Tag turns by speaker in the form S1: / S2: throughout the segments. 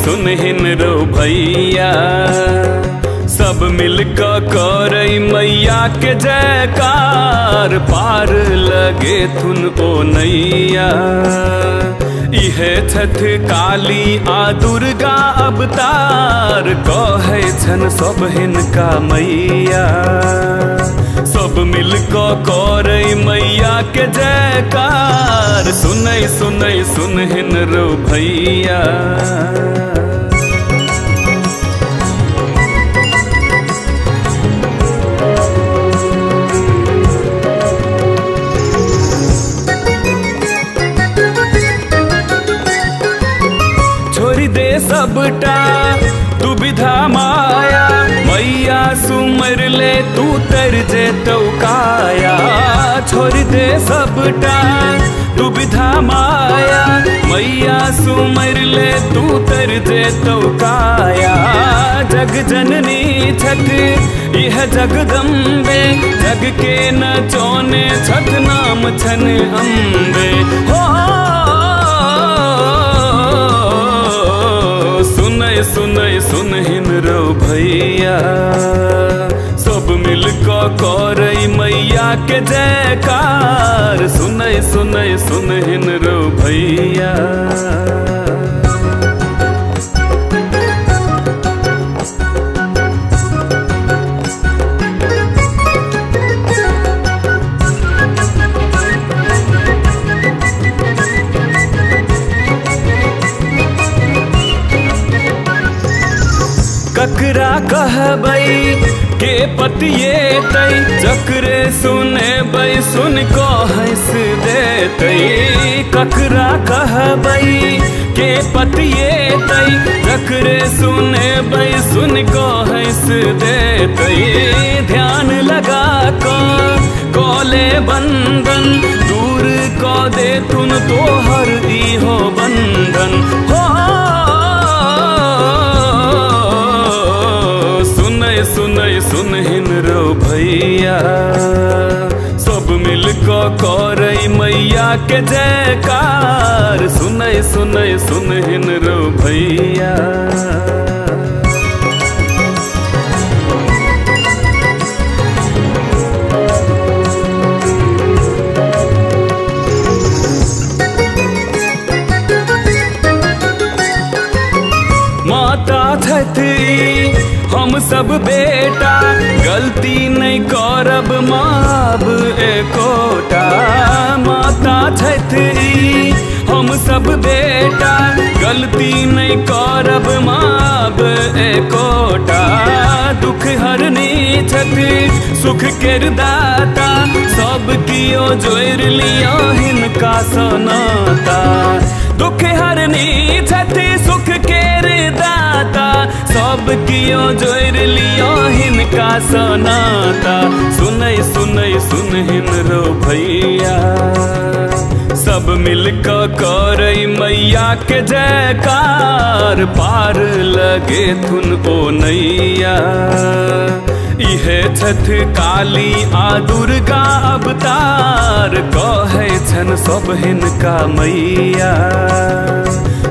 S1: सुनहिन रो भैया। सब मिलकर करई मैया के जयकार, पार लगे थुन ओ नैया। इहे छठ काली आ दुर्गा अवतार, कहे छन सब हिनका मैया। सब मिलकर करई मैया के जयकार, सुनई सुनई सुनहिन रो भैया। सबटा दुविधा माया, मैया सुमर ले तू तर जे तो काया। छोड़ दे सबटा दुविधा माया, मैया सुमर ले तू तर जे तो काया। जग जननी छठ यह जगदम्बे, जग के न चौने छठ नाम छन अम्बे। हो सुनई सुनहिन रो भैया। सब मिलकर करई मैया के जयकार, सुनई सुनई सुनहिन रो भैया। ककरा कहबई के पतिये तई, जकरे सुने बई सुन को हंस देतई। ककरा कहबई के पतिये तई, जकरे सुने बई सुन को हंस देतई। ध्यान लगा कोले बंधन, दूर को दे तुन तोहर दी हो बंधन। हो सुनई सुनहिन रो भैया। सब मिलकर करई मैया के जयकार, सुनई सुनई सुनहिन रो भैया। माता छठी हम सब बेटा, गलती नहीं करब माब एकोटा। माता छठी हम सब बेटा, गलती नहीं करब माब एकोटा। दुख हरनी छठी सुख केर दाता, सब कियो जोर लिया हिनका सनाता। दुख हरनी छठी सुख केर दाता, सब कियो जोर लियो हिनका सनाता। सुनई सुनई सुनहिन रो भैया। सब मिलकर करई मैया के जयकार, पार लगे थुन ओ नैया। इहे छठ काली आ दुर्गा अवतार, कहे छन सब हिनका मैया।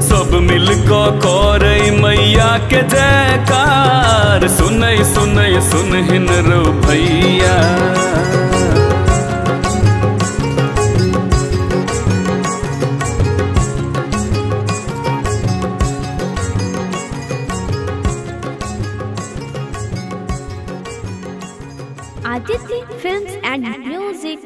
S1: सब मिलकर करई मैया के जयकार, सुनई सुनई सुनहिन रो भैया।
S2: Aditi Films and Music